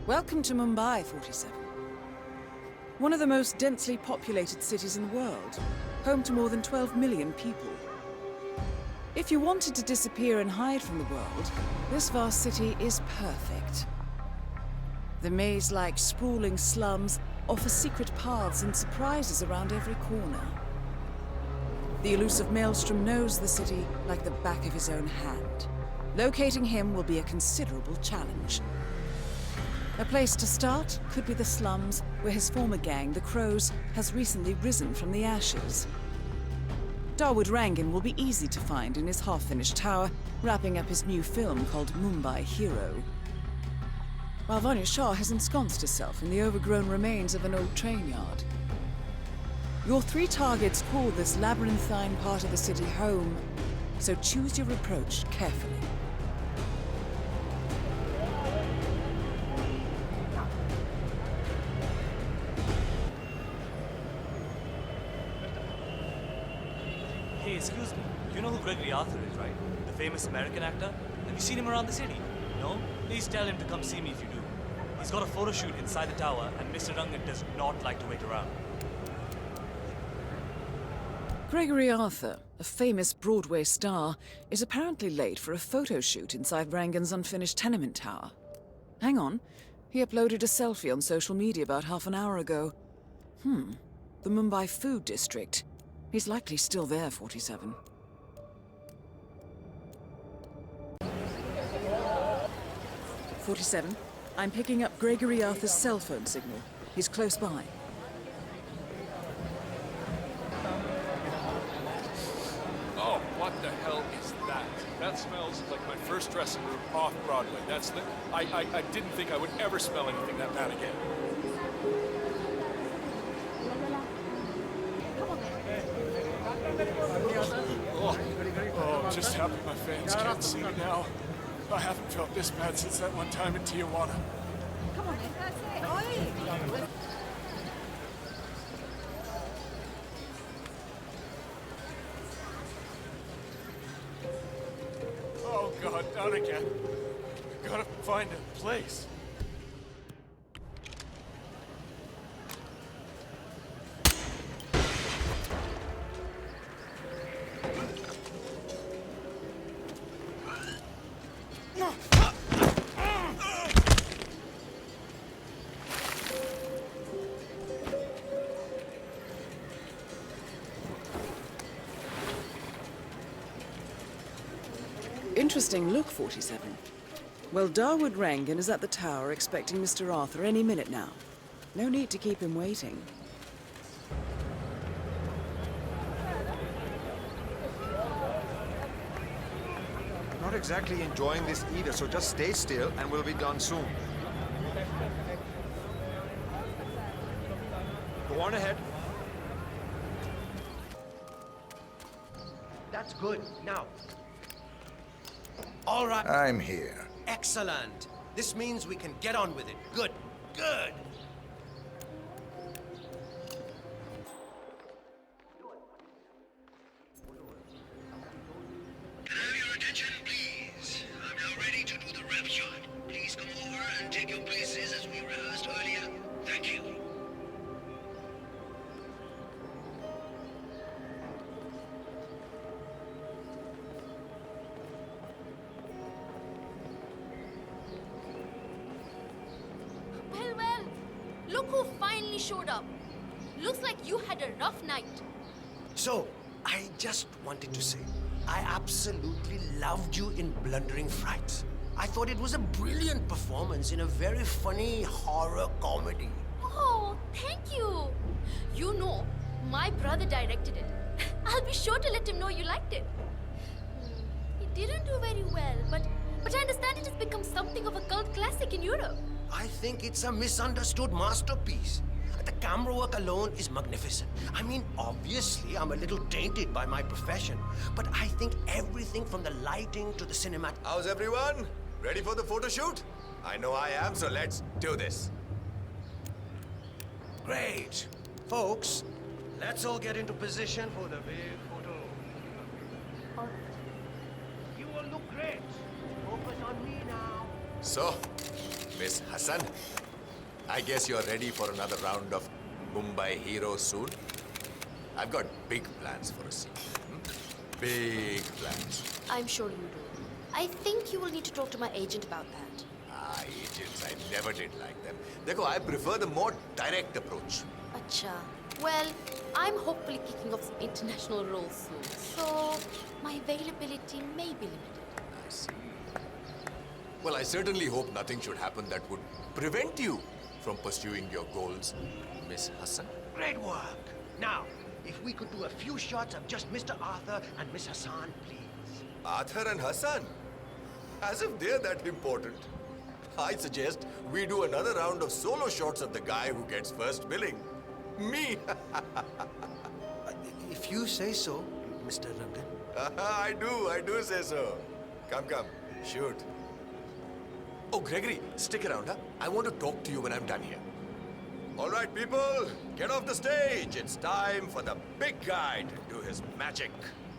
Welcome to Mumbai, 47. One of the most densely populated cities in the world, home to more than 12 million people. If you wanted to disappear and hide from the world, this vast city is perfect. The maze-like sprawling slums offer secret paths and surprises around every corner. The elusive Maelstrom knows the city like the back of his own hand. Locating him will be a considerable challenge. A place to start could be the slums, where his former gang, the Crows, has recently risen from the ashes. Dawood Rangan will be easy to find in his half-finished tower, wrapping up his new film called Mumbai Hero. While Vanya Shah has ensconced herself in the overgrown remains of an old train yard. Your three targets call this labyrinthine part of the city home, so choose your approach carefully. Hey, excuse me. You know who Gregory Arthur is, right? The famous American actor? Have you seen him around the city? No? Please tell him to come see me if you do. He's got a photo shoot inside the tower, and Mr. Rangan does not like to wait around. Gregory Arthur, a famous Broadway star, is apparently late for a photo shoot inside Rangan's unfinished tenement tower. Hang on. He uploaded a selfie on social media about half an hour ago. The Mumbai Food District. He's likely still there, 47. "47, I'm picking up Gregory Arthur's cell phone signal. He's close by. Oh, what the hell is that? That smells like my first dressing room off Broadway. I didn't think I would ever smell anything that bad again. Oh, just happy my fans can't see me now. I haven't felt this bad since that one time in Tijuana. Come on, that's it. Oh God, not again. Gotta find a place. Interesting look, 47. Well, Dawood Rangan is at the tower expecting Mr. Arthur any minute now. No need to keep him waiting. Not exactly enjoying this either, so just stay still and we'll be done soon. Go on ahead. That's good. Now. All right. I'm here. Excellent. This means we can get on with it. Good. Good. Can I have your attention, please? I'm now ready to do the rep shot. Please come over and take your places as we rehearsed earlier. Thank you. Well, look who finally showed up. Looks like you had a rough night. So, I just wanted to say, I absolutely loved you in Blundering Frights. I thought it was a brilliant performance in a very funny horror comedy. Oh, thank you. You know, my brother directed it. I'll be sure to let him know you liked it. It didn't do very well, but I understand it has become something of a cult classic in Europe. I think it's a misunderstood masterpiece. The camera work alone is magnificent. I mean, obviously, I'm a little tainted by my profession, but I think everything from the lighting to the cinematic... How's everyone? Ready for the photo shoot? I know I am, so let's do this. Great. Folks, let's all get into position for the big photo. You all look great. Focus on me now. So, Miss Hassan, I guess you're ready for another round of Mumbai Heroes soon? I've got big plans for a scene. Big plans. I'm sure you do. I think you will need to talk to my agent about that. Agents, I never did like them. Dekho, I prefer the more direct approach. Acha. Well, I'm hopefully kicking off some international roles soon, so my availability may be limited. I see. Well, I certainly hope nothing should happen that would prevent you from pursuing your goals, Miss Hassan. Great work. Now, if we could do a few shots of just Mr. Arthur and Miss Hassan, please. Arthur and Hassan? As if they're that important. I suggest we do another round of solo shots of the guy who gets first billing. Me! If you say so, Mr. Rangan. I do say so. Come, shoot. Oh, Gregory, stick around, huh? I want to talk to you when I'm done here. All right, people, get off the stage. It's time for the big guy to do his magic.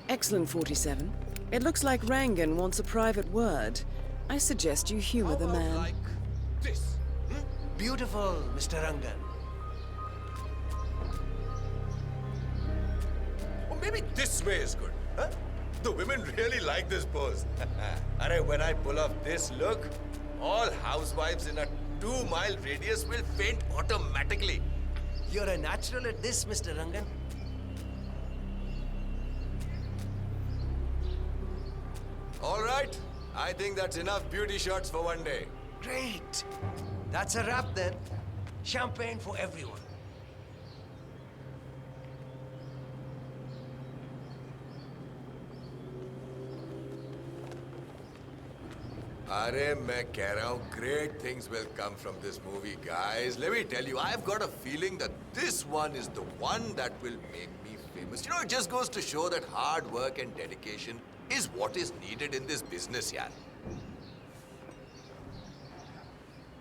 Excellent, 47. It looks like Rangan wants a private word. I suggest you humor the man. Like this. Beautiful, Mr. Rangan. Or maybe this way is good, huh? The women really like this pose. Arey, when I pull off this look, all housewives in a 2-mile radius will faint automatically. You're a natural at this, Mr. Rangan. All right. I think that's enough beauty shots for one day. Great. That's a wrap then. Champagne for everyone. Arey, main keh raha hu, great things will come from this movie, guys. Let me tell you, I've got a feeling that this one is the one that will make me famous. You know, it just goes to show that hard work and dedication is what is needed in this business, yaar.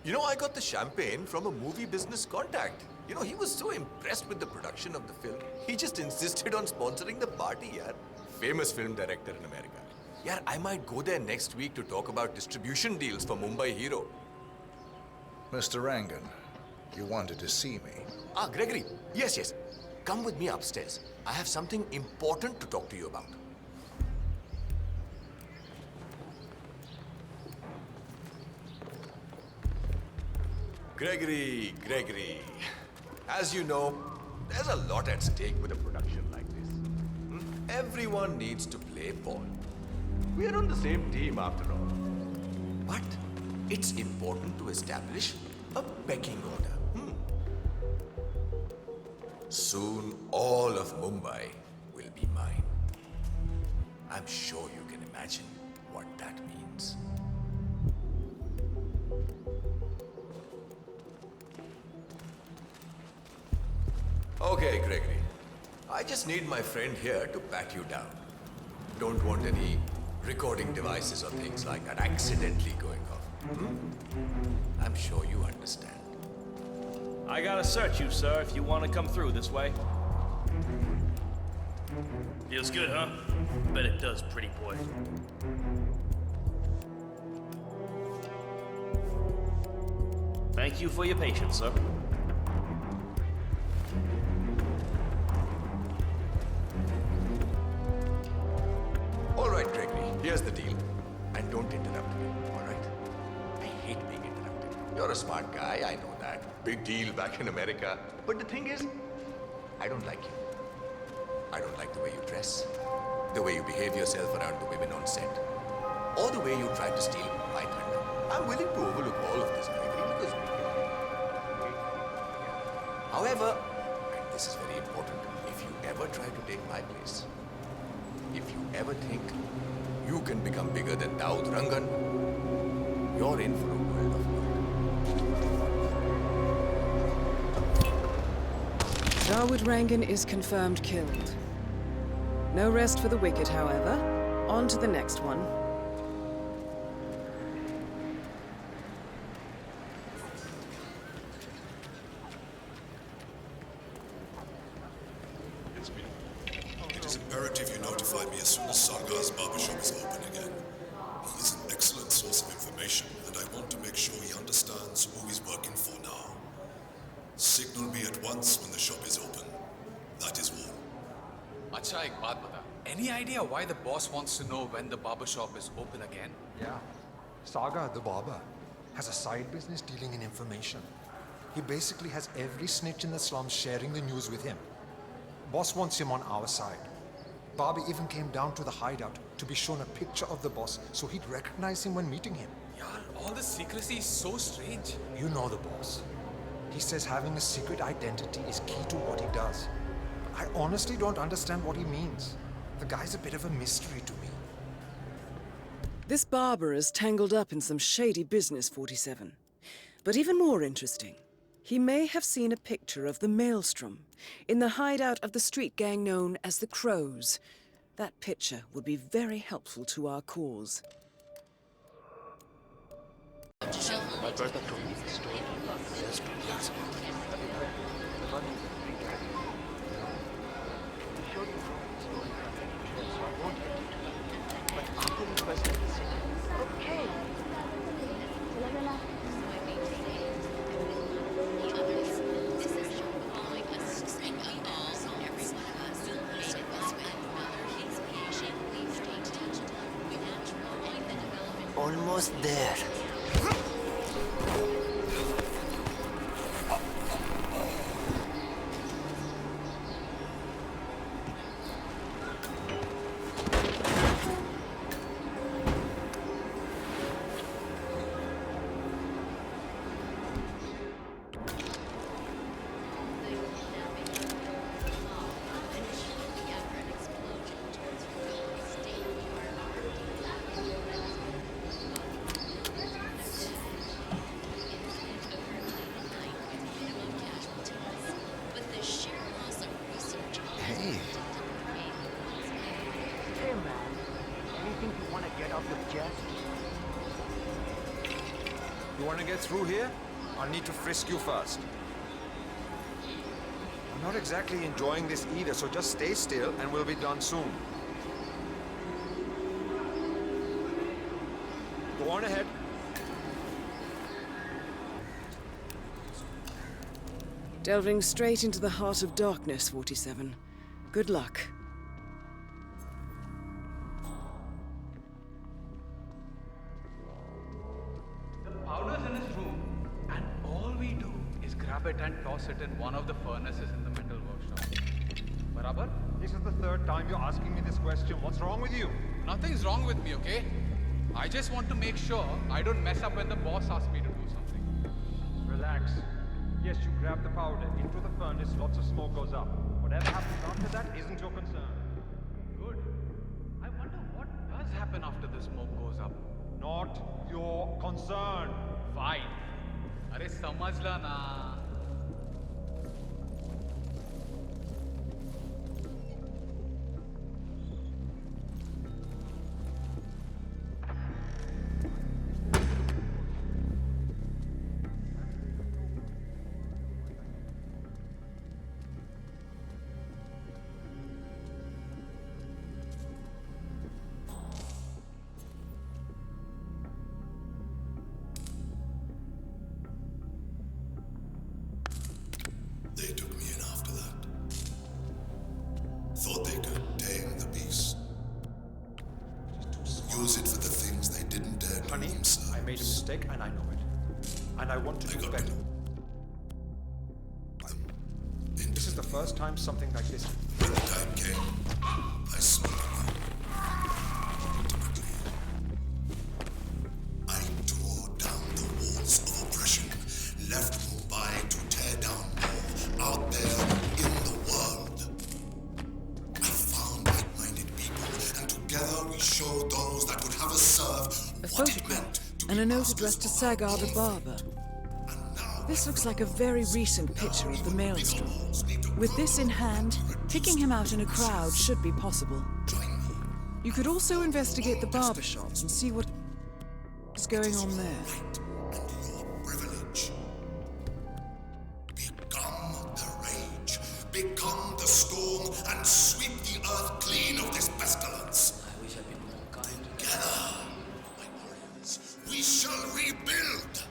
You know, I got the champagne from a movie business contact. You know, he was so impressed with the production of the film, he just insisted on sponsoring the party, yaar. Famous film director in America. Yaar, I might go there next week to talk about distribution deals for Mumbai Hero. Mr. Rangan, you wanted to see me. Gregory. Yes. Come with me upstairs. I have something important to talk to you about. Gregory. As you know, there's a lot at stake with a production like this. Everyone needs to play ball. We're on the same team after all. But it's important to establish a pecking order. Soon all of Mumbai will be mine. I'm sure you can imagine what that means. Okay, Gregory. I just need my friend here to pat you down. Don't want any recording devices or things like that accidentally going off. I'm sure you understand. I gotta search you, sir, if you want to come through this way. Feels good, huh? Bet it does, pretty boy. Thank you for your patience, sir. All right, Gregory, here's the deal. And don't interrupt me, all right? I hate being interrupted. You're a smart guy, I know that. Big deal back in America. But the thing is, I don't like you. I don't like the way you dress, the way you behave yourself around the women on set, or the way you try to steal my thunder. I'm willing to overlook all of this, Gregory, because... However, and this is very important, if you ever try to take my place, if you ever think you can become bigger than Daud Rangan, you're in for a world of hurt. Dawood Rangan is confirmed killed. No rest for the wicked, however. On to the next one. It is imperative you notify me as soon as Sargar's barbershop is open again. He is an excellent source of information, and I want to make sure he understands knows who he's working for now. Signal me at once when the shop is open. That is all. Acha, ek baat bata. Any idea why the boss wants to know when the barber shop is open again? Yeah. Saga, the barber, has a side business dealing in information. He basically has every snitch in the slums sharing the news with him. Boss wants him on our side. Barbie even came down to the hideout to be shown a picture of the boss so he'd recognize him when meeting him. Yaar, all this secrecy is so strange. You know the boss. He says having a secret identity is key to what he does. I honestly don't understand what he means. The guy's a bit of a mystery to me. This barber is tangled up in some shady business, 47. But even more interesting, he may have seen a picture of the Maelstrom in the hideout of the street gang known as the Crows. That picture would be very helpful to our cause. Almost there. You want to get through here? I'll need to frisk you first. I'm not exactly enjoying this either, so just stay still and we'll be done soon. Go on ahead. Delving straight into the heart of darkness, 47. Good luck. The powder's in his room, and all we do is grab it and toss it in one of the furnaces in the metal workshop. Barabar? This is the third time you're asking me this question. What's wrong with you? Nothing's wrong with me, okay? I just want to make sure I don't mess up when the boss asks me to do something. Relax. Yes, you grab the powder into the furnace, lots of smoke goes up. Whatever happens after that isn't your concern. Good. I wonder what does happen after the smoke goes up. Not your concern. Fine. Arey samajh la na. They took me in after that. Thought they could tame the beast. Use it for the things they didn't dare do Honey, themselves. I made a mistake and I know it. And I want to do got better. This is the first time something like this. When the time came, I swung around. Ultimately, I tore down the walls of oppression, left Mumbai to tear down more out there in the world. I found like-minded people, and together we showed those that would have us serve A what it meant photograph to be and a note masters addressed to of our Sagar the own barber. fate. And now This looks like a very recent picture of the Maelstrom. walls need to With grow this in hand, to reduce picking him out in a crowd should be possible. Join me. You could also investigate the barber shop and see what is going on there. Right and your privilege. Become the rage, become the storm, and sweep the earth clean of this pestilence. I wish I'd been more kind. Together, my warriors, we shall rebuild.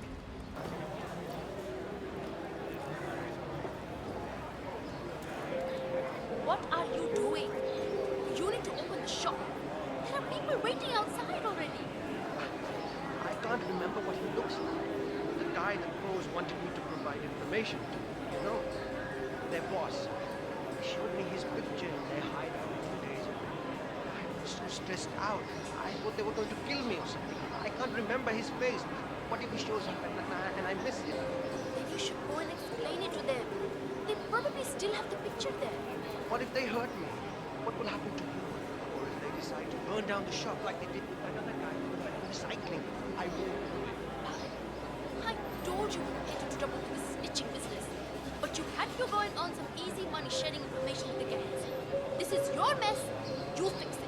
guy that Rose wanted me to provide information to. You know, their boss. He showed me his picture in their hideout 2 days ago. I was so stressed out. I thought they were going to kill me or something. I can't remember his face. What if he shows up and I miss him? Then you should go and explain it to them. They probably still have the picture there. What if they hurt me? What will happen to you? Or if they decide to burn down the shop like they did with another guy who went recycling? I won't do it. I told you not to get into trouble with this snitching business. But you had to go and earn some easy money sharing information with the gangs. This is your mess. You fix it.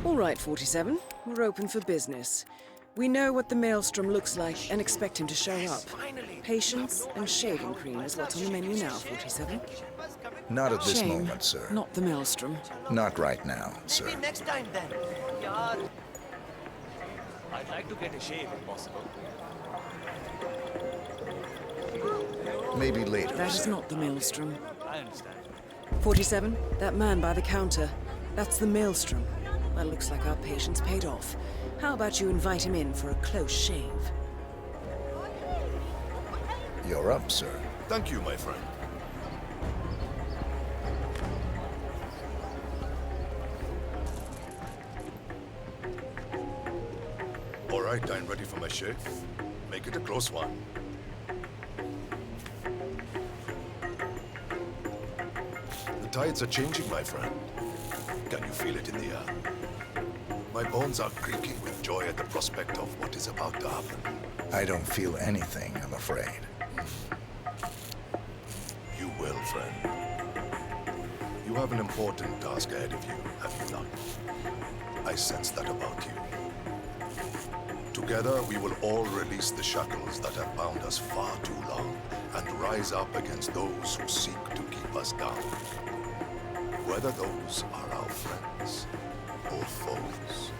All right, 47. We're open for business. We know what the maelstrom looks like and expect him to show up. Patience and shaving cream is what's on the menu now, 47. Not at this Shame, moment, sir. not the maelstrom. Not right now, sir. Maybe next time then. Yeah. I'd like to get a shave if possible. Maybe later, That is sir. not the maelstrom. I understand. 47, that man by the counter. That's the maelstrom. Well, looks like our patience paid off. How about you invite him in for a close shave? You're up, sir. Thank you, my friend. All right, I'm ready for my shave. Make it a close one. The tides are changing, my friend. Can you feel it in the air? My bones are creaking with joy at the prospect of what is about to happen. I don't feel anything, I'm afraid. You will, friend. You have an important task ahead of you, have you not? I sense that about you. Together, we will all release the shackles that have bound us far too long and rise up against those who seek to keep us down. Whether those are our friends or foes.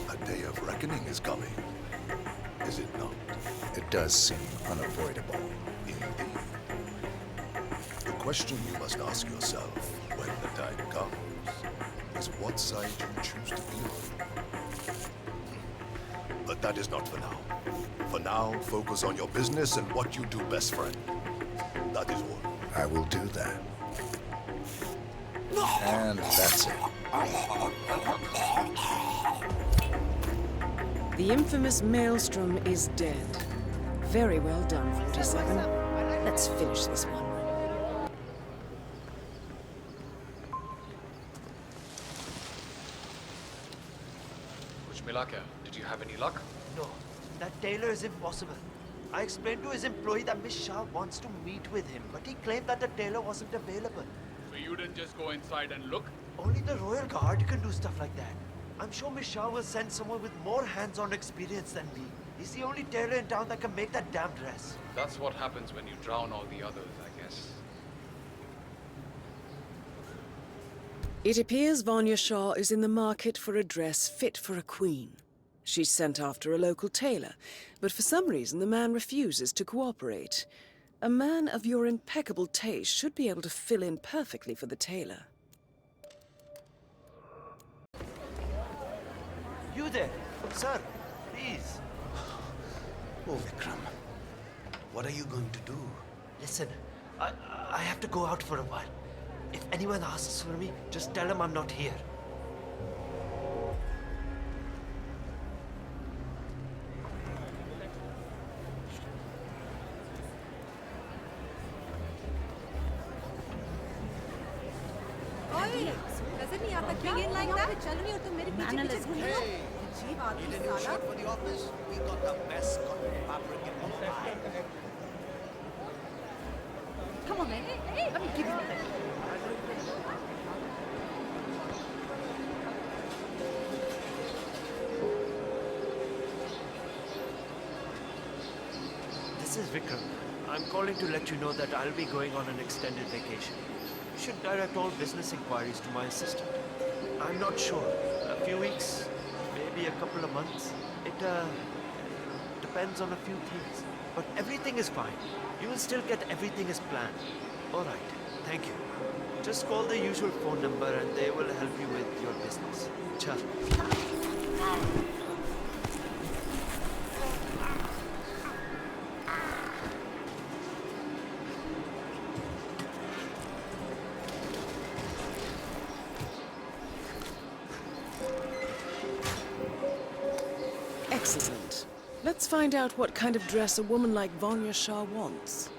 A day of reckoning is coming, is it not? It does seem unavoidable. Indeed. The question you must ask yourself when the time comes is what side you choose to be on. But that is not for now. For now, focus on your business and what you do best, friend. That is all. I will do that. And that's it. The infamous maelstrom is dead. Very well done, 47. Let's finish this one. Kuch mila kya? Did you have any luck? No, that tailor is impossible. I explained to his employee that Miss Shah wants to meet with him, but he claimed that the tailor wasn't available. So you didn't just go inside and look? Only the Royal Guard can do stuff like that. I'm sure Miss Shah will send someone with more hands-on experience than me. He's the only tailor in town that can make that damn dress. That's what happens when you drown all the others, I guess. It appears Vanya Shah is in the market for a dress fit for a queen. She's sent after a local tailor, but for some reason the man refuses to cooperate. A man of your impeccable taste should be able to fill in perfectly for the tailor. You there, sir, please. Oh, Vikram. What are you going to do? Listen, I have to go out for a while. If anyone asks for me, just tell them I'm not here. Need a new shirt for the office? We got the best cotton fabric in Mumbai. Come on, man. Let me give you that. This is Vikram. I'm calling to let you know that I'll be going on an extended vacation. You should direct all business inquiries to my assistant. I'm not sure. A few weeks, maybe a couple of months. It depends on a few things. But everything is fine. You will still get everything as planned. All right. Thank you. Just call the usual phone number and they will help you with your business. Chal. Excellent. Let's find out what kind of dress a woman like Vanya Shah wants.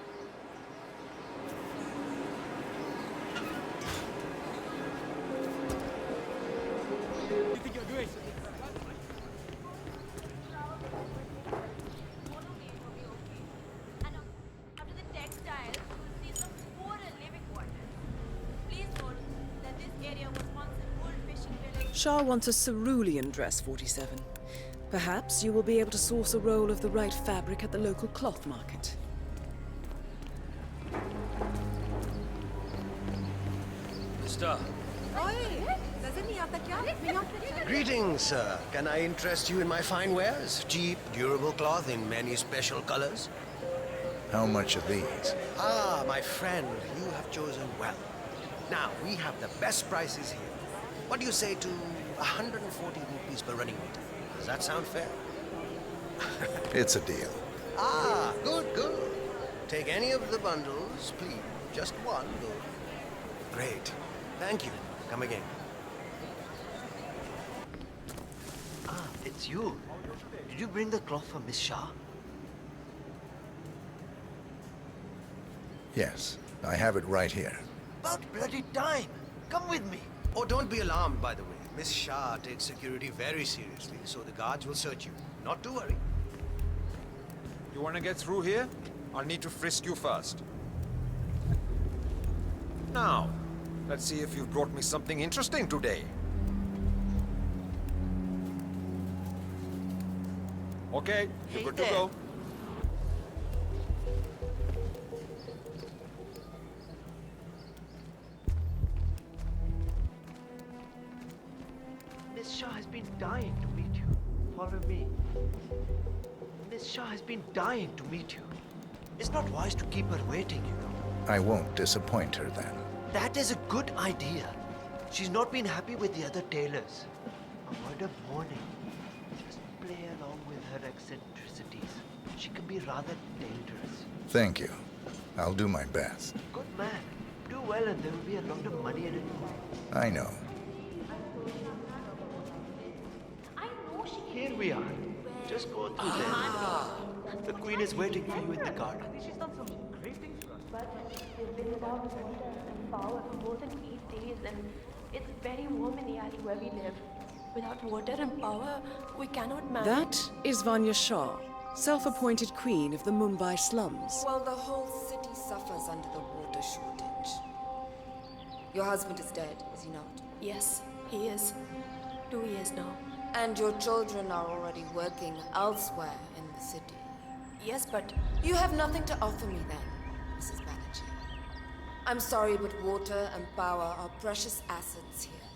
After the textiles, you will see some poor and living quarters. Please note that this area was once an old fishing village. Shah wants a cerulean dress, 47. Perhaps you will be able to source a roll of the right fabric at the local cloth market. Mister. Greetings, sir. Can I interest you in my fine wares? Cheap, durable cloth in many special colors. How much are these? Ah, my friend, you have chosen well. Now, we have the best prices here. What do you say to 140 rupees per running meter? Does that sound fair? It's a deal. Ah, good, good. Take any of the bundles, please. Just one, good. Great. Thank you. Come again. Ah, it's you. Did you bring the cloth for Miss Shah? Yes, I have it right here. About bloody time. Come with me. Oh, don't be alarmed, by the way. Miss Shah takes security very seriously, so the guards will search you. Not to worry. You want to get through here? I'll need to frisk you first. Now, let's see if you've brought me something interesting today. Okay, you're good to go. Miss Shah has been dying to meet you. Follow me. Miss Shah has been dying to meet you. It's not wise to keep her waiting, you know. I won't disappoint her then. That is a good idea. She's not been happy with the other tailors. A word of warning. Just play along with her eccentricities. She can be rather dangerous. Thank you. I'll do my best. Good man. Do well and there will be a lot of money in it. I know. Here we are. Just go through there. The queen is waiting for you in the garden. She's done some great things for us. But they've been without water and power for more than 8 days, and it's very warm in the alley where we live. Without water and power, we cannot manage. That is Vanya Shah, self-appointed queen of the Mumbai slums. Well, the whole city suffers under the water shortage. Your husband is dead, is he not? Yes, he is. 2 years now. And your children are already working elsewhere in the city. Yes, but... You have nothing to offer me then, Mrs. Banerjee. I'm sorry, but water and power are precious assets here.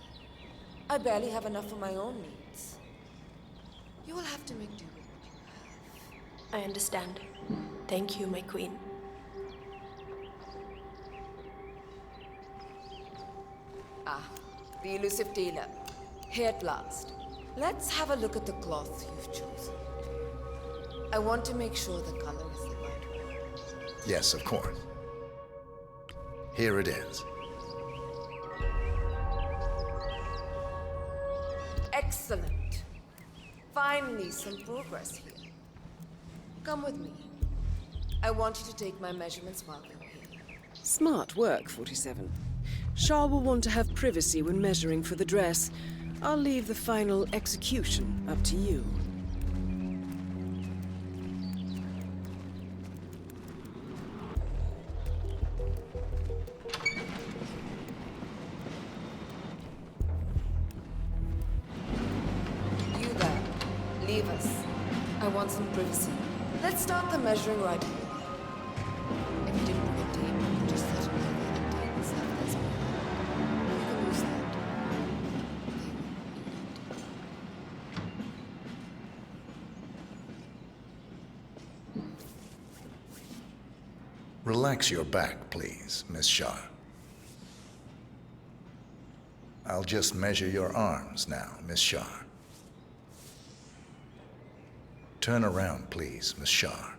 I barely have enough for my own needs. You will have to make do with what you have. I understand. Thank you, my queen. Ah, the elusive tailor. Here at last. Let's have a look at the cloth you've chosen. I want to make sure the color is the right one. Yes, of course. Here it is. Excellent. Finally, some progress here. Come with me. I want you to take my measurements while we're here. Smart work, 47. Shah will want to have privacy when measuring for the dress. I'll leave the final execution up to you. You there, leave us. I want some privacy. Let's start the measuring right here. If you didn't bring a tape, just let me know the tape is left as well. You can use that. Relax your back, please, Miss Shah. I'll just measure your arms now, Miss Shah. Turn around, please, Miss Shah.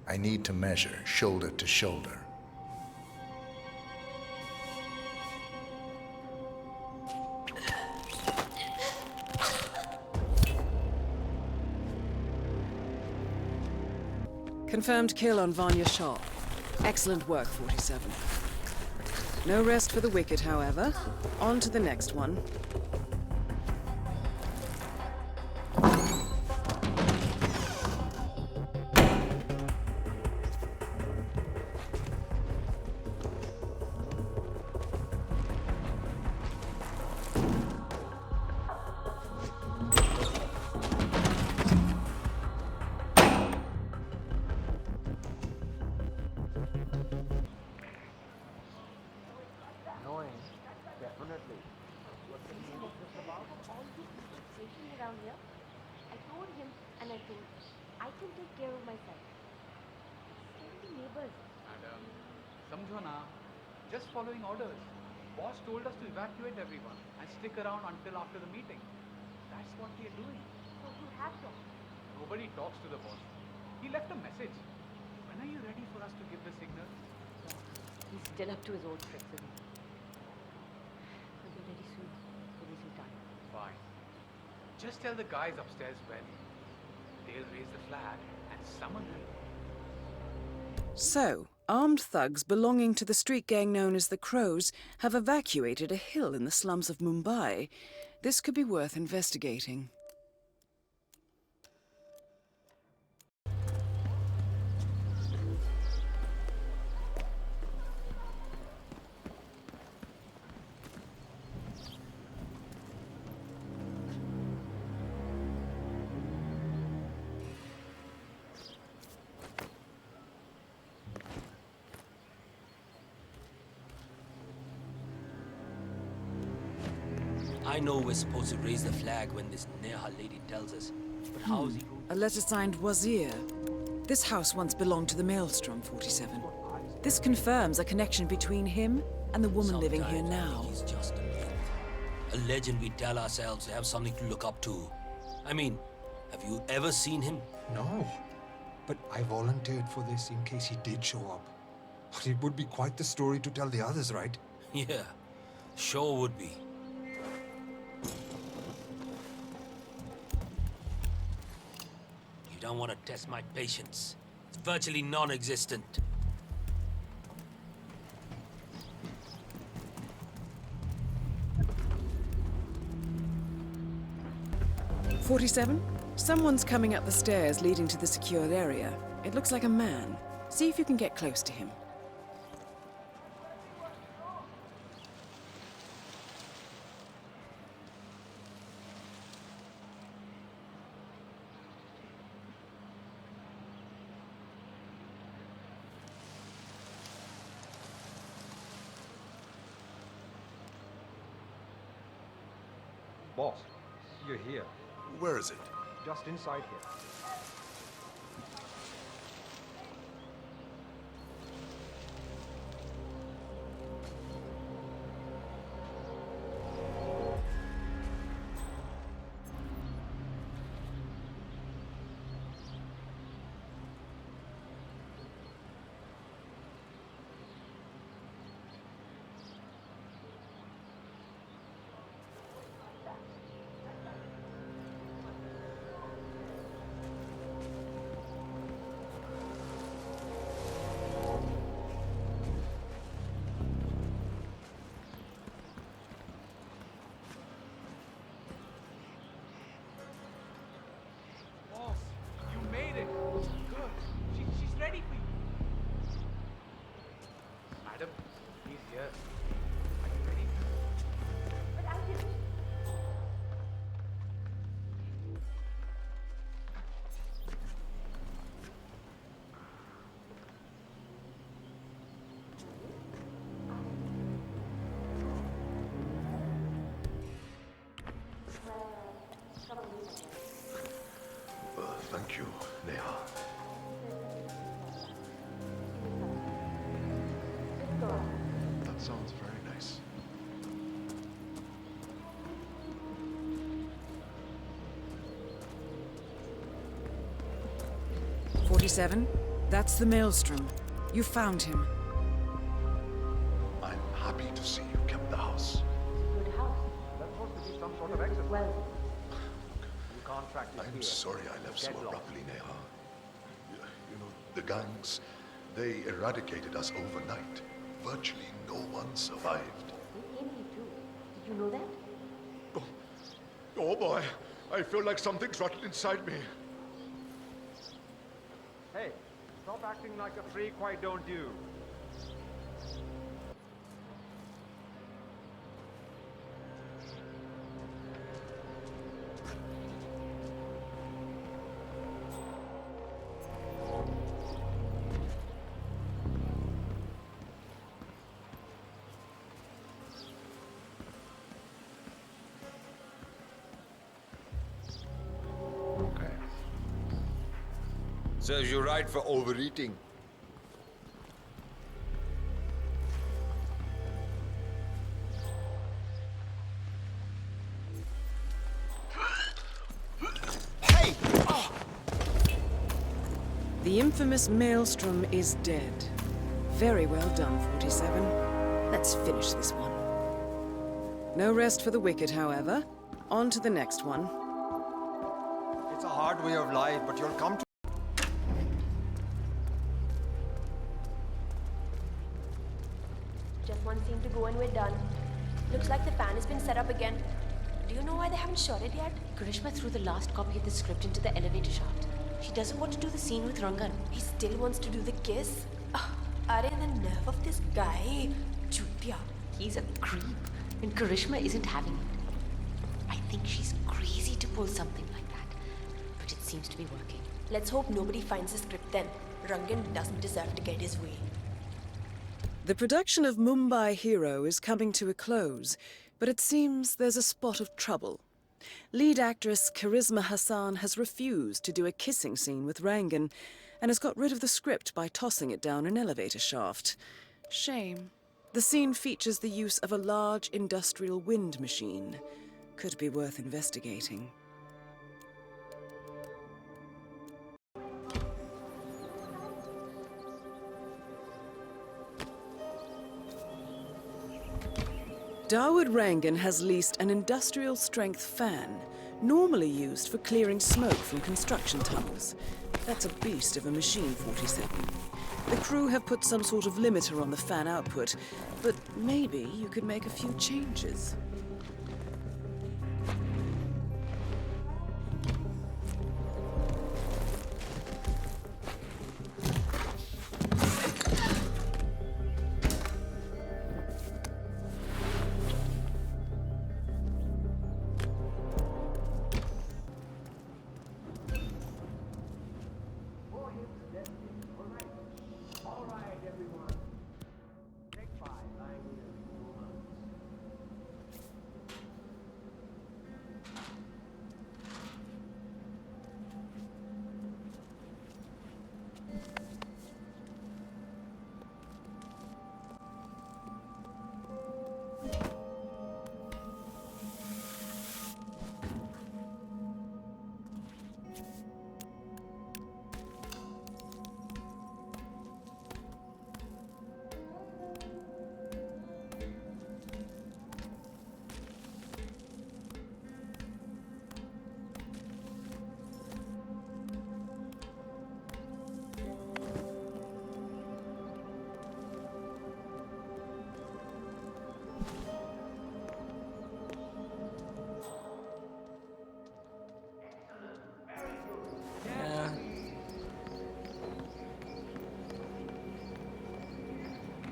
I need to measure shoulder to shoulder. Confirmed kill on Vanya Shah. Excellent work, 47. No rest for the wicked, however. On to the next one. Around here, I told him and I told him, I can take care of myself. Tell the neighbors. Madam, samjho na. Just following orders. Boss told us to evacuate everyone and stick around until after the meeting. That's what we are doing. So you have talked. Nobody talks to the boss. He left a message. When are you ready for us to give the signal? He's still up to his old tricks, isn't he? I'll be ready soon. Give me some time. Fine. Just tell the guys upstairs when. They'll raise the flag and summon him. So, armed thugs belonging to the street gang known as the Crows have evacuated a hill in the slums of Mumbai. This could be worth investigating. I know we're supposed to raise the flag when this Neha lady tells us, but how is he going? A letter signed Wazir. This house once belonged to the Maelstrom, 47. This confirms a connection between him and the woman living here now. He's just a myth. A legend we tell ourselves to have something to look up to. I mean, have you ever seen him? No. But I volunteered for this in case he did show up. But it would be quite the story to tell the others, right? Yeah, sure would be. You don't want to test my patience. It's virtually non-existent. "47? Someone's coming up the stairs leading to the secured area. It looks like a man. See if you can get close to him." Boss, you're here. Where is it? Just inside here. Are you ready? But I didn't. Thank you, Neha. That sounds very nice. "47, that's the Maelstrom. You found him. I'm happy to see you kept the house. Good house. That's supposed to be some sort of exercise. Well, You can't practice I'm here. sorry I left so Get lost. abruptly, Neha. You know, the gangs, they eradicated us overnight. Virtually no one survived. we came here too. Did you know that? Oh boy, I feel like something's rattled inside me. Hey, stop acting like a freak, why don't you? Okay. Serves you right for overeating. Hey! Oh! The infamous Maelstrom is dead. Very well done, 47. Let's finish this one. No rest for the wicked, however. On to the next one. It's a hard way of life, but you'll come to. Just one scene to go and we're done. Looks like the fan has been set up again. Do you know why they haven't shot it yet? Karishma threw the last copy of the script into the elevator shaft. She doesn't want to do the scene with Rangan. He still wants to do the kiss? Are the nerve of this guy? Chutya. He's a creep, and Karishma isn't having it. I think she's crazy to pull something like that, but it seems to be working. Let's hope nobody finds the script then. Rangan doesn't deserve to get his way. The production of Mumbai Hero is coming to a close, but it seems there's a spot of trouble. Lead actress Charisma Hassan has refused to do a kissing scene with Rangan and has got rid of the script by tossing it down an elevator shaft. Shame. The scene features the use of a large industrial wind machine. Could be worth investigating. Dawood Rangan has leased an industrial-strength fan, normally used for clearing smoke from construction tunnels. That's a beast of a machine, 47. The crew have put some sort of limiter on the fan output, but maybe you could make a few changes.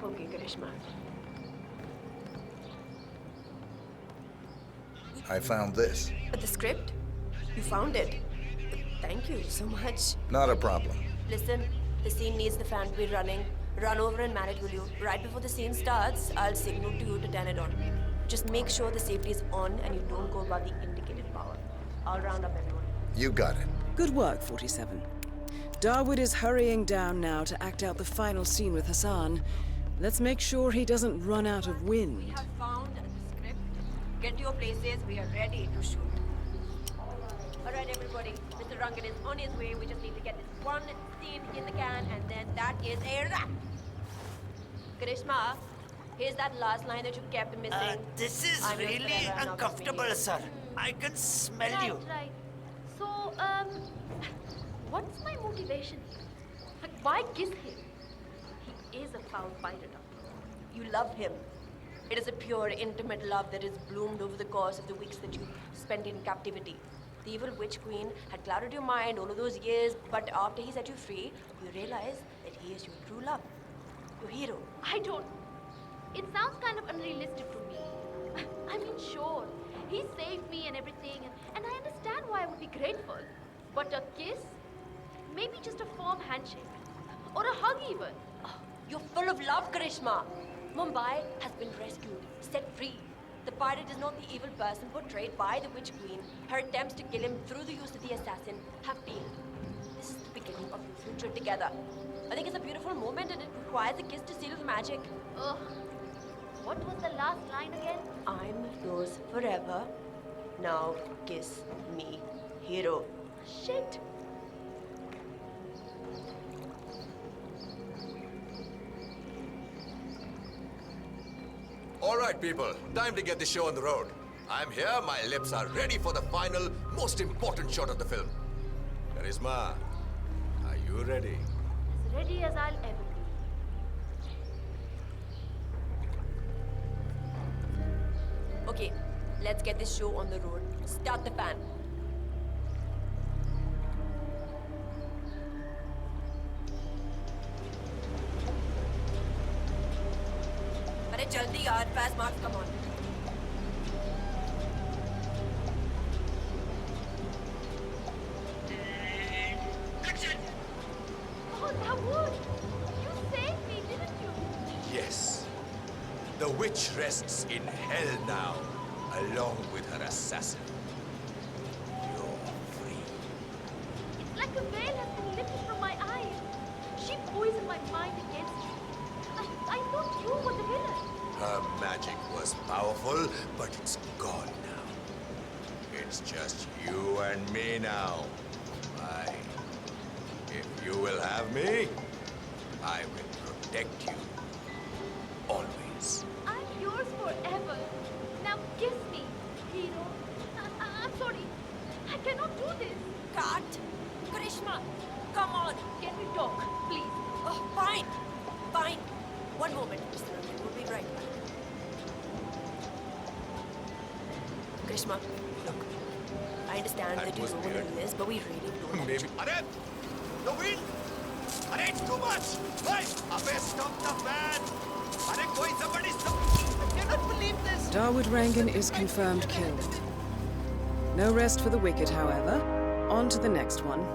Okay, Karishma. I found this. The script? You found it? Thank you so much. Not a problem. Listen, the scene needs the fan to be running. Run over and man it, will you? Right before the scene starts, I'll signal to you to turn it on. Just make sure the safety is on and you don't go above the indicated power. I'll round up everyone. You got it. Good work, 47. Darwood is hurrying down now to act out the final scene with Hassan. Let's make sure he doesn't run out of wind. We have found the script. Get to your places. We are ready to shoot. All right, everybody. Mr. Rangan is on his way. We just need to get this one scene in the can, and then that is a wrap. Karishma, here's that last line that you kept missing. This is I know it's really forever and uncomfortable, not sir. I can smell you. Right. So, what's my motivation here? Like, why kiss him? He is a foul fighter, Doctor. You love him. It is a pure, intimate love that has bloomed over the course of the weeks that you spent in captivity. The evil witch queen had clouded your mind all of those years, but after he set you free, you realize that he is your true love. Your hero. I don't. It sounds kind of unrealistic to me. I mean, sure, he saved me and everything, and I understand why I would be grateful. But a kiss? Maybe just a firm handshake. Or a hug, even. Oh, you're full of love, Karishma. Mumbai has been rescued, set free. The pirate is not the evil person portrayed by the Witch Queen. Her attempts to kill him through the use of the assassin have failed. This is the beginning of your future together. I think it's a beautiful moment and it requires a kiss to seal the magic. Ugh. What was the last line again? I'm yours forever. Now kiss me, hero. Shit. All right, people. Time to get the show on the road. I'm here. My lips are ready for the final, most important shot of the film. Charisma, are you ready? As ready as I'll ever be. Okay, let's get this show on the road. Start the fan. अरे जल्दी यार, fast marks, come on. Oh, Dawood! You saved me, didn't you? Yes. The witch rests in hell now, along with her assassin. You're free. It's like a veil has been lifted from my eyes. She poisoned my mind against me. I thought you were the villain. Her magic was powerful, but it's gone now. It's just you and me now. If you will have me, I will protect you. Always. I'm yours forever. Now kiss me, hero. I'm sorry. I cannot do this. Cut! Karishma, come on. Can we talk, please? Oh, fine. Fine. One moment, Mr. Rangan. We'll be right back. Karishma, look. I understand that you was know what weird. it is, but we really don't. Maybe. Arey! The wind! Arey, it's too much! Hey! Abey, stop the fan! Arey, koi somebody stop! I cannot believe this! Darwood Rangan is confirmed killed. No rest for the wicked, however. On to the next one.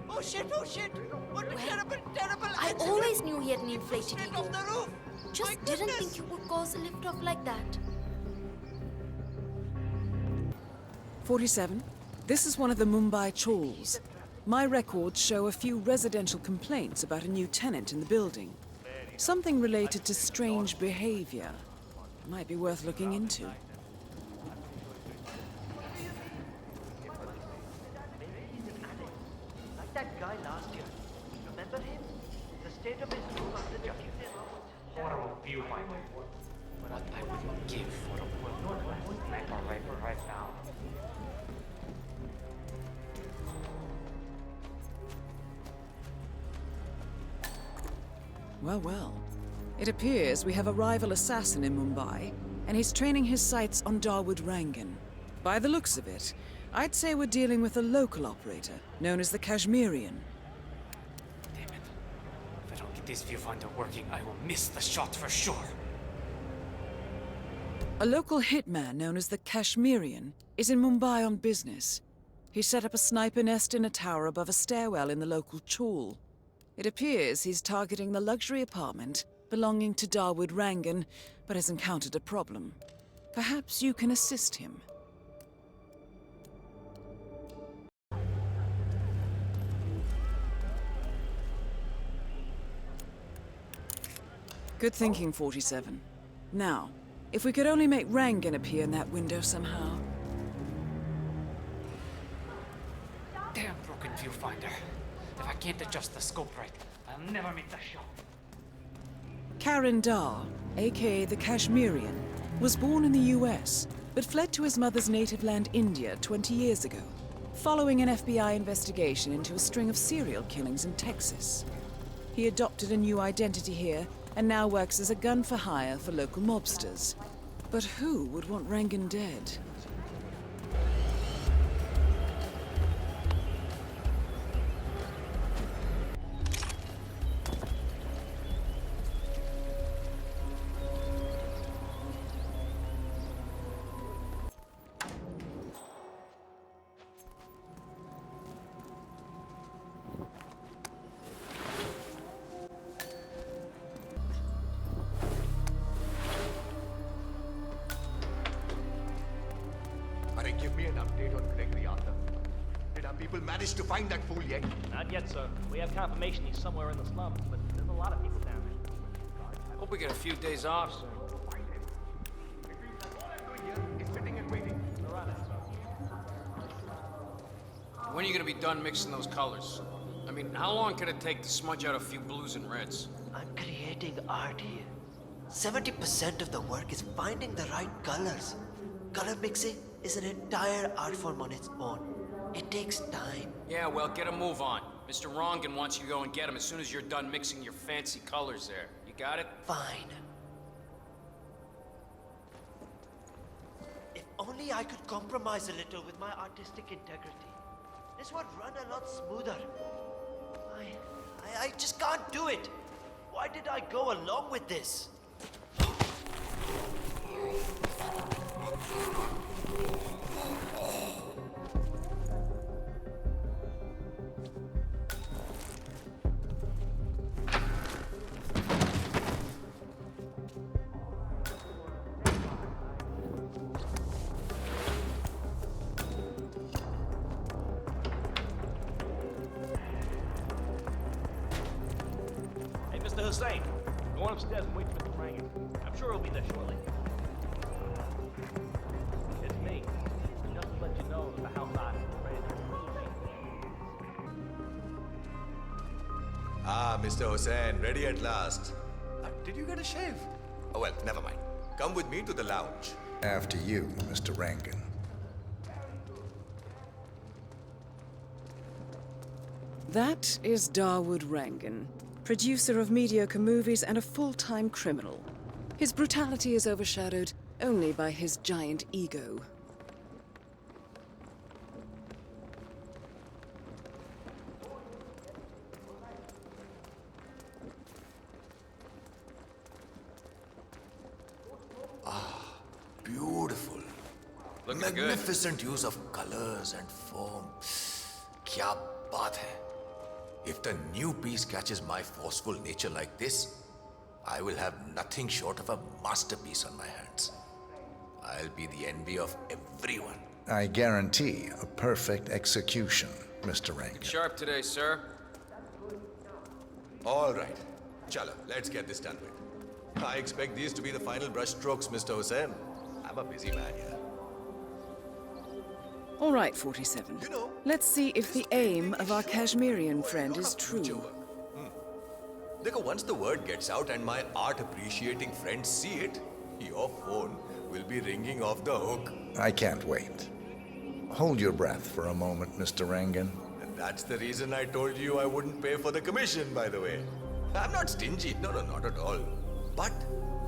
Oh shit, oh shit! What a terrible, terrible I accident! always knew he had an inflated Straight ego. off the roof! Just didn't think you would cause a lift-off like that. 47. This is one of the Mumbai chawls. My records show a few residential complaints about a new tenant in the building. Something related to strange behavior. Might be worth looking into. Like that guy last year. Remember him? The state of his room after the horrible viewfinder. What I would give for a world sniper rifle right now. Well, well. It appears we have a rival assassin in Mumbai, and he's training his sights on Darwood Rangan. By the looks of it, I'd say we're dealing with a local operator, known as the Kashmirian. Damn it. If I don't get this viewfinder working, I will miss the shot for sure. A local hitman known as the Kashmirian is in Mumbai on business. He set up a sniper nest in a tower above a stairwell in the local chawl. It appears he's targeting the luxury apartment belonging to Dawood Rangan, but has encountered a problem. Perhaps you can assist him. Good thinking, 47. Now, if we could only make Rangan appear in that window somehow. Damn broken viewfinder. If I can't adjust the scope right, I'll never make the shot. Karan Dar, aka the Kashmirian, was born in the US, but fled to his mother's native land, India, 20 years ago, following an FBI investigation into a string of serial killings in Texas. He adopted a new identity here and now works as a gun for hire for local mobsters. But who would want Rangan dead? Give me an update on Gregory Arthur. Did our people manage to find that fool yet? Not yet, sir. We have confirmation he's somewhere in the slums, but there's a lot of people down there. Hope we get a few days off, sir. When are you gonna be done mixing those colors? I mean, how long can it take to smudge out a few blues and reds? I'm creating art here. 70% of the work is finding the right colors. Color mixing is an entire art form on its own. It takes time. Yeah, well, get a move on. Mr. Rangan wants you to go and get him as soon as you're done mixing your fancy colors there. You got it? Fine. If only I could compromise a little with my artistic integrity. This would run a lot smoother. I just can't do it. Why did I go along with this? Hey, Mr. Hussain, go on upstairs and wait for Mr. Rangan. I'm sure he'll be there shortly. It's me. Just to let you know that the house art is ready to Ah, Mr. Hussain, ready at last. Did you get a shave? Oh, well, never mind. Come with me to the lounge. After you, Mr. Rangan. That is Dawood Rangan, producer of mediocre movies and a full-time criminal. His brutality is overshadowed only by his giant ego. Beautiful. Looking good. Magnificent use of colors and form. Kya baat hai. If the new piece catches my forceful nature like this, I will have nothing short of a masterpiece on my hands. I'll be the envy of everyone. I guarantee a perfect execution, Mr. Rangan. Sharp today, sir. All right. Chalo, let's get this done with. I expect these to be the final brush strokes, Mr. Hussain. I'm a busy man here. All right, 47. Let's see if the aim of our Kashmirian friend is true. Dekho, once the word gets out and my art-appreciating friends see it, your phone will be ringing off the hook. I can't wait. Hold your breath for a moment, Mr. Rangan. And that's the reason I told you I wouldn't pay for the commission, by the way. I'm not stingy. No, not at all. But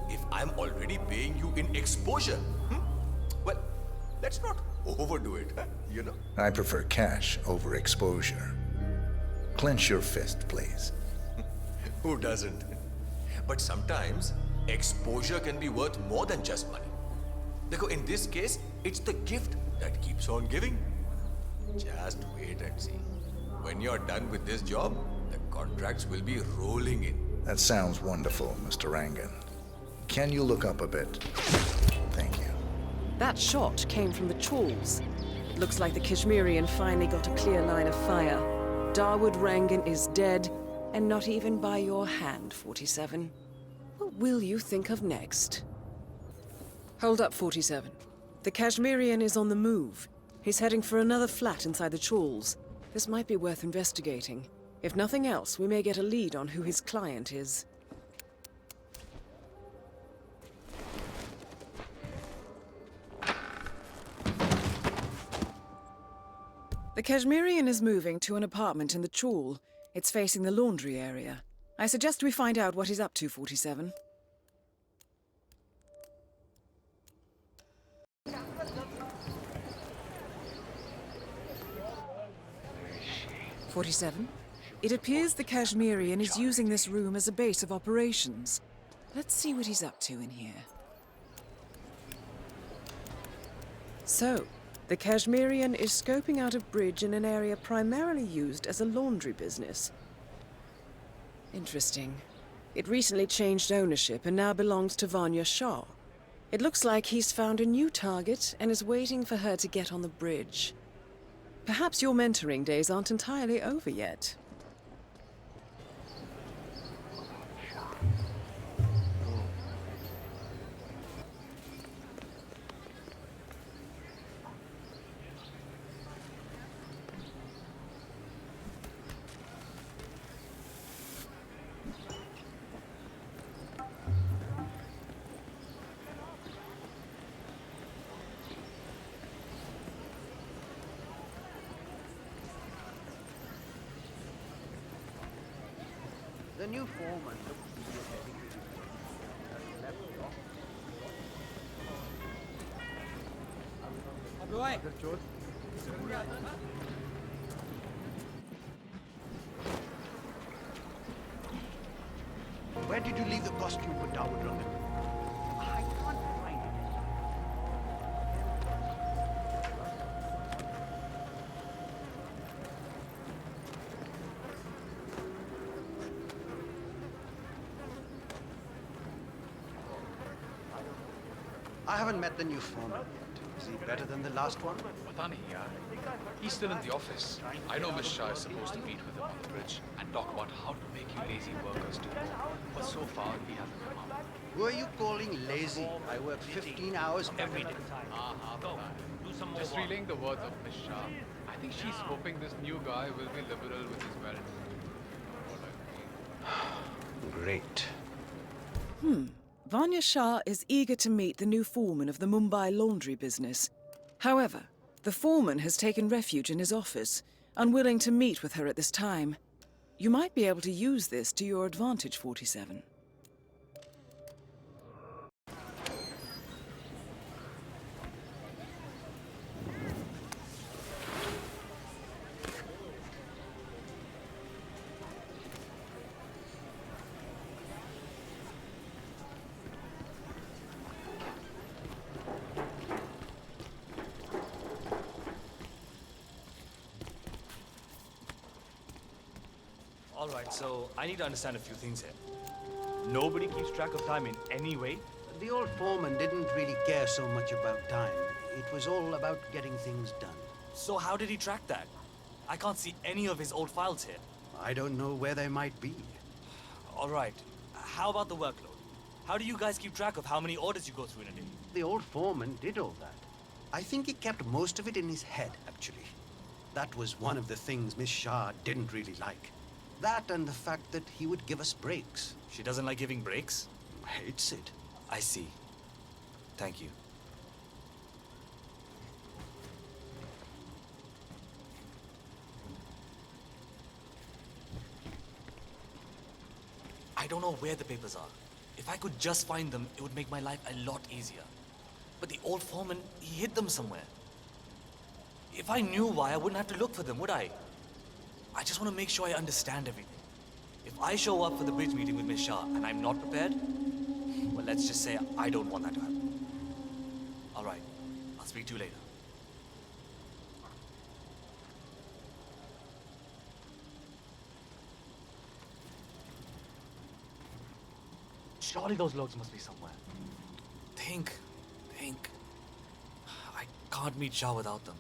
if I'm already paying you in exposure, well, let's not overdo it, you know? I prefer cash over exposure. Clench your fist, please. Who doesn't? But sometimes, exposure can be worth more than just money. Dekho, in this case, it's the gift that keeps on giving. Just wait and see. When you're done with this job, the contracts will be rolling in. That sounds wonderful, Mr. Rangan. Can you look up a bit? Thank you. That shot came from the chawls. Looks like the Kashmirian finally got a clear line of fire. Dawood Rangan is dead, and not even by your hand, 47. What will you think of next? Hold up, 47. The Kashmirian is on the move. He's heading for another flat inside the chawls. This might be worth investigating. If nothing else, we may get a lead on who his client is. The Kashmirian is moving to an apartment in the chawl. It's facing the laundry area. I suggest we find out what he's up to, 47. It appears the Kashmirian is using this room as a base of operations. Let's see what he's up to in here. So, the Kashmirian is scoping out a bridge in an area primarily used as a laundry business. Interesting. It recently changed ownership and now belongs to Vanya Shah. It looks like he's found a new target and is waiting for her to get on the bridge. Perhaps your mentoring days aren't entirely over yet. The new foreman looks to be a dedicated Where did you leave the costume for Dawood Rangan? I can't find it. I haven't met the new foreman yet. Is he better than the last one? Pata nahi yaar. He's still in the office. I know Miss Shah is supposed to meet with him on the bridge and talk about how to make you lazy workers do more. But so far, he hasn't come up. Who are you calling lazy? I work 15 hours every day. Just relaying the words of Miss Shah, I think she's hoping this new guy will be liberal with his belt. Great. Vanya Shah is eager to meet the new foreman of the Mumbai laundry business. However, the foreman has taken refuge in his office, unwilling to meet with her at this time. You might be able to use this to your advantage, 47. Alright, so I need to understand a few things here. Nobody keeps track of time in any way? The old foreman didn't really care so much about time. It was all about getting things done. So how did he track that? I can't see any of his old files here. I don't know where they might be. Alright, how about the workload? How do you guys keep track of how many orders you go through in a day? The old foreman did all that. I think he kept most of it in his head, actually. That was one of the things Miss Shah didn't really like. That and the fact that he would give us breaks. She doesn't like giving breaks? Hates it. I see. Thank you. I don't know where the papers are. If I could just find them, it would make my life a lot easier. But the old foreman, he hid them somewhere. If I knew why, I wouldn't have to look for them, would I? I just want to make sure I understand everything. If I show up for the bridge meeting with Miss Shah and I'm not prepared, well, let's just say I don't want that to happen. All right. I'll speak to you later. Surely those logs must be somewhere. Think. I can't meet Shah without them.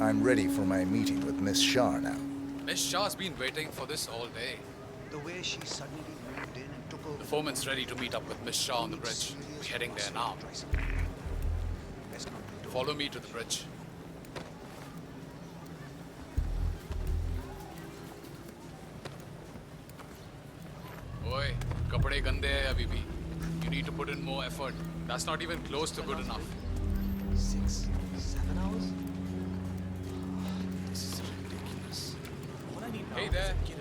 I'm ready for my meeting with Miss Shah now. Miss Shah's been waiting for this all day. The way she suddenly moved in and took over. The foreman's ready to meet up with Miss Shah on the bridge. We're heading there now. Follow me to the bridge. Oi, kapade gande hai abhi bhi. You need to put in more effort. That's not even close to good enough. 6, 7 hours? This is ridiculous. What I need now Hey there. is a killer.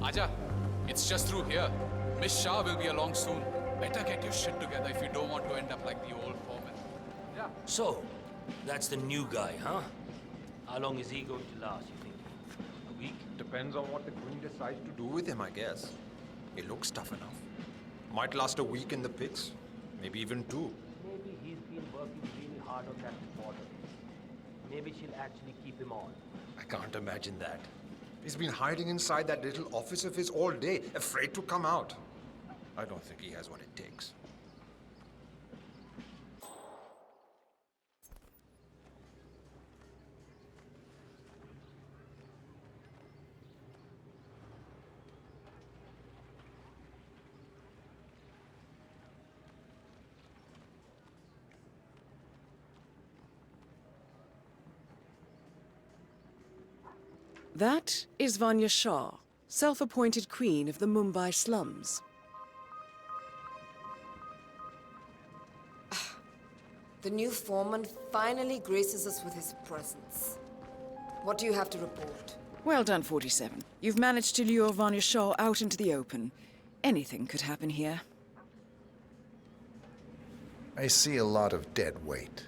Aja, it's just through here. Miss Shah will be along soon. Better get your shit together if you don't want to end up like the old foreman. Yeah. So, that's the new guy, huh? How long is he going to last, you think? A week? Depends on what the Queen decides to do with him, I guess. He looks tough enough. Might last a week in the pits, maybe even 2. Maybe he's been working really hard on that reporter. Maybe she'll actually keep him on. I can't imagine that. He's been hiding inside that little office of his all day, afraid to come out. I don't think he has what it takes. That is Vanya Shah, self-appointed queen of the Mumbai slums. The new foreman finally graces us with his presence. What do you have to report? Well done, 47. You've managed to lure Vanya Shah out into the open. Anything could happen here. I see a lot of dead weight.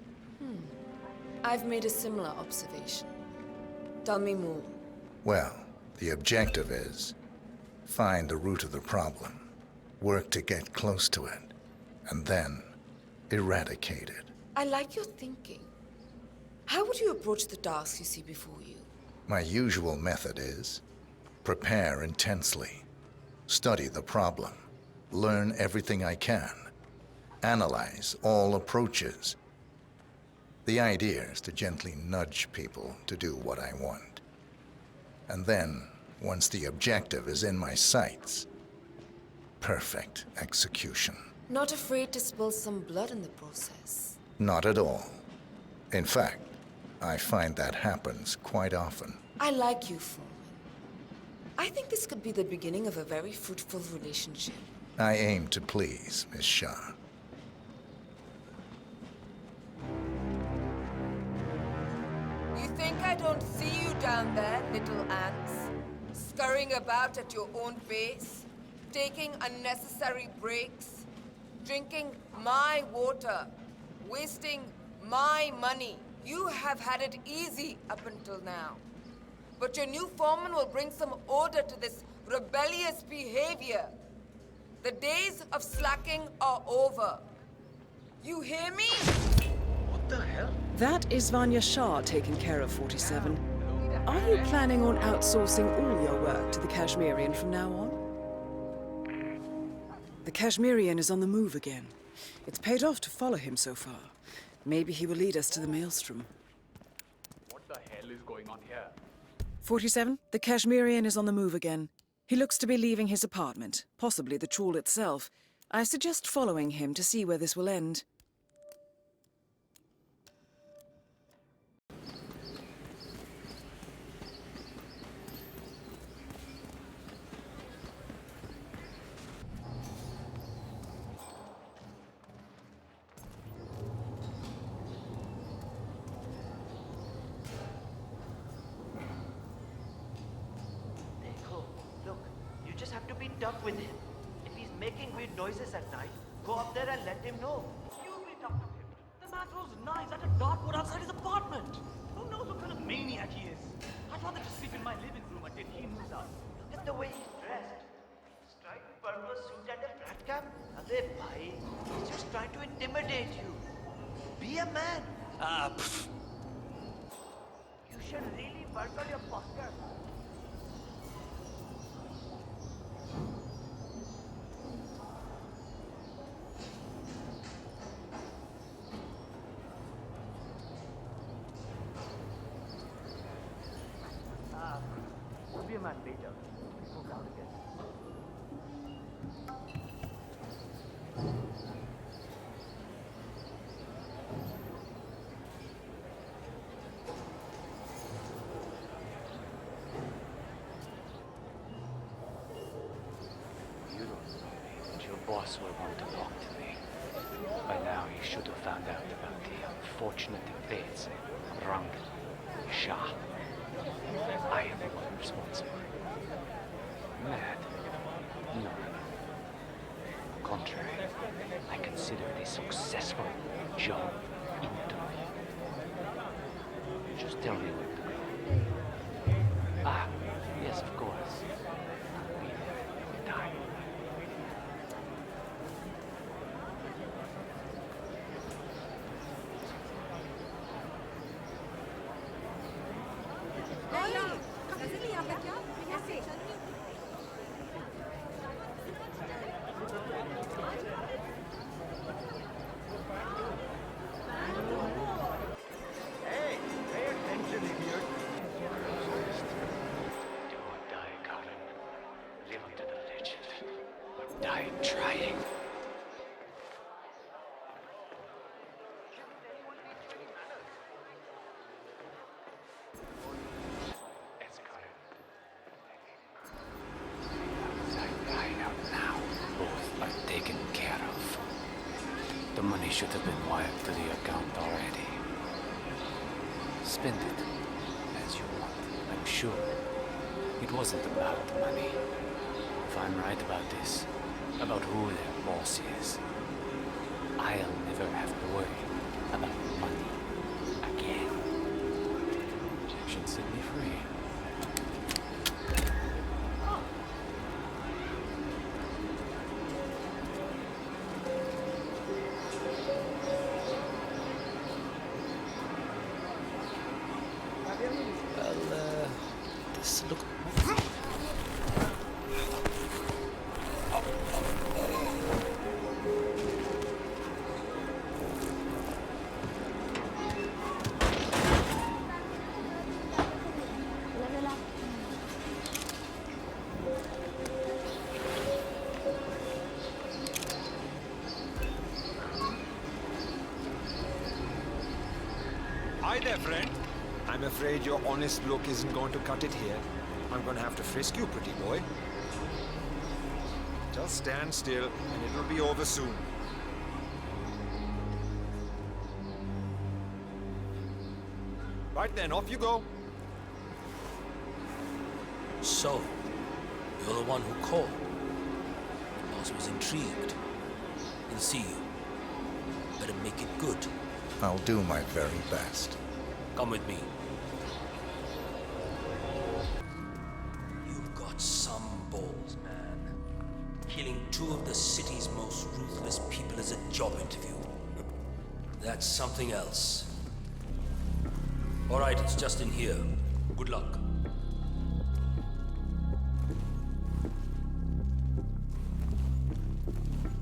I've made a similar observation. Tell me more. Well, the objective is find the root of the problem, work to get close to it, and then eradicate it. I like your thinking. How would you approach the tasks you see before you? My usual method is prepare intensely, study the problem, learn everything I can, analyze all approaches. The idea is to gently nudge people to do what I want. And then, once the objective is in my sights, perfect execution. Not afraid to spill some blood in the process? Not at all. In fact, I find that happens quite often. I like you, Foreman. I think this could be the beginning of a very fruitful relationship. I aim to please, Miss Shah. You think I don't see you down there, little ants? Scurrying about at your own pace? Taking unnecessary breaks? Drinking my water? Wasting my money? You have had it easy up until now. But your new foreman will bring some order to this rebellious behavior. The days of slacking are over. You hear me? What the hell? That is Vanya Shah taking care of 47. Are you planning on outsourcing all your work to the Kashmirian from now on? The Kashmirian is on the move again. It's paid off to follow him so far. Maybe he will lead us to the maelstrom. What the hell is going on here? 47, the Kashmirian is on the move again. He looks to be leaving his apartment, possibly the trawl itself. I suggest following him to see where this will end. Look, you just have to be tough with him. If he's making weird noises at night, go up there and let him know. You be tough with him. The man throws knives at a dartboard outside his apartment. Who knows what kind of maniac he is? I'd rather just sleep in my living room until he moves out. Look at the way he's dressed. Striped purple suit and a flat cap. Abey bhai, he's just trying to intimidate you. Be a man. You should really work on your posture. We'll be a man later. Move down again. You don't know me, but your boss will want to talk to me. By now, you should have found out about the unfortunate fates of Rang Shah. I am the one responsible. Mad? No. Contrary, I consider it a successful job interview. Just tell me where to go. Ah, yes, of course. I'll be there every time. Hey, pay attention, idiot. Do or die, Colin. Live up to the legend. Or die trying. Yes, Colin. Outside hideout now. Both are taken care of. The money should have been wired to the account already. Spend it as you want, I'm sure. It wasn't about the money. If I'm right about this, about who their boss is, I'll never have to worry about money again. Rejection set me free. Well, this look. Hi there, friend. I'm afraid your honest look isn't going to cut it here. I'm going to have to frisk you, pretty boy. Just stand still, and it'll be over soon. Right then, off you go. So, you're the one who called. Boss was intrigued. He'll see you. Better make it good. I'll do my very best. Come with me. You've got some balls, man. Killing 2 two of the city's most ruthless people as a job interview. That's something else. All right, it's just in here. Good luck.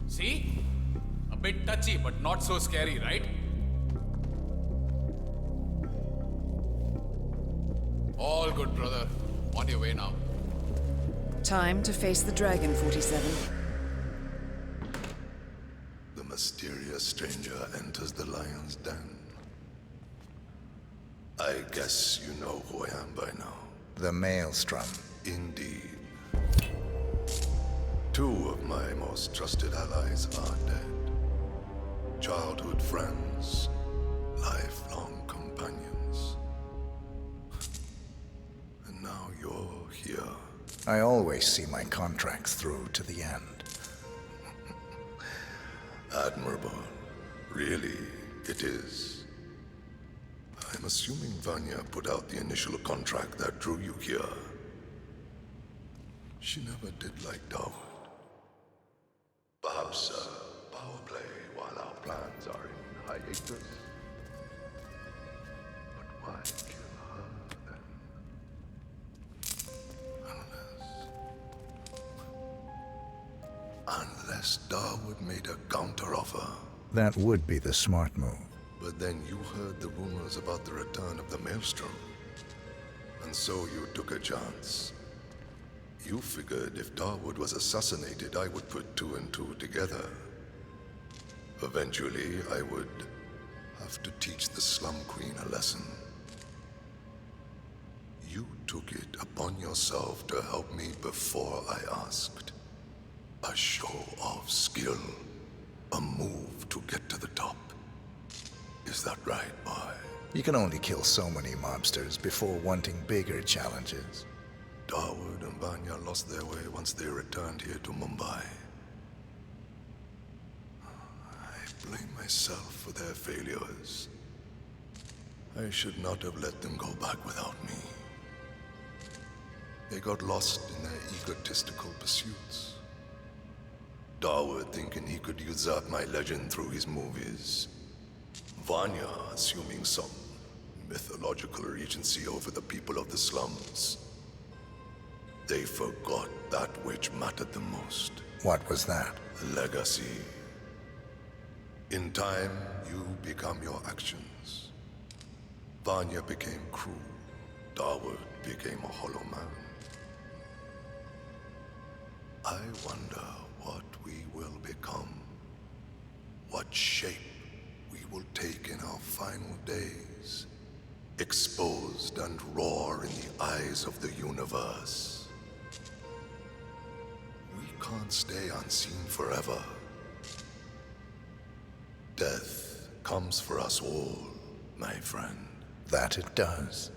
See? A bit touchy, but not so scary, right? All good, brother. On your way now. Time to face the dragon, 47. The mysterious stranger enters the lion's den. I guess you know who I am by now. The Maelstrom. Indeed. Two of my most trusted allies are dead. Childhood friends, lifelong companions. And now you're here. I always see my contracts through to the end. Admirable. Really, it is. I'm assuming Vanya put out the initial contract that drew you here. She never did like Dawood. Perhaps power play while our plans are in hiatus. But why kill her then? Unless Dawood made a counteroffer. That would be the smart move. But then you heard the rumors about the return of the Maelstrom. And so you took a chance. You figured if Dawood was assassinated, I would put two and two together. Eventually, I would have to teach the Slum Queen a lesson. You took it upon yourself to help me before I asked. A show of skill. A move to get to the top. Is that right, boy? You can only kill so many mobsters before wanting bigger challenges. Dawood and Vanya lost their way once they returned here to Mumbai. I blame myself for their failures. I should not have let them go back without me. They got lost in their egotistical pursuits. Dawood thinking he could usurp my legend through his movies. Vanya assuming some mythological regency over the people of the slums. They forgot that which mattered the most. What was that? Legacy. In time, you become your actions. Vanya became cruel. Dawood became a hollow man. I wonder what we will become. What shape we will take in our final days. Exposed and roar in the eyes of the universe. We can't stay unseen forever. Death comes for us all, my friend. That it does.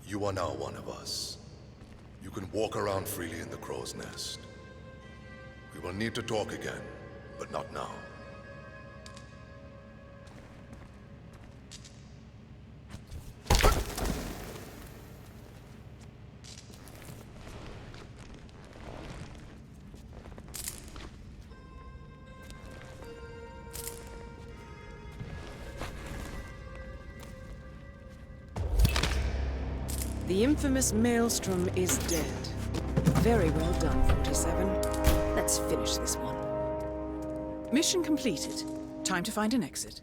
You are now one of us. You can walk around freely in the crow's nest. We will need to talk again, but not now. The infamous Maelstrom is dead. Very well done, 47. Let's finish this one. Mission completed. Time to find an exit.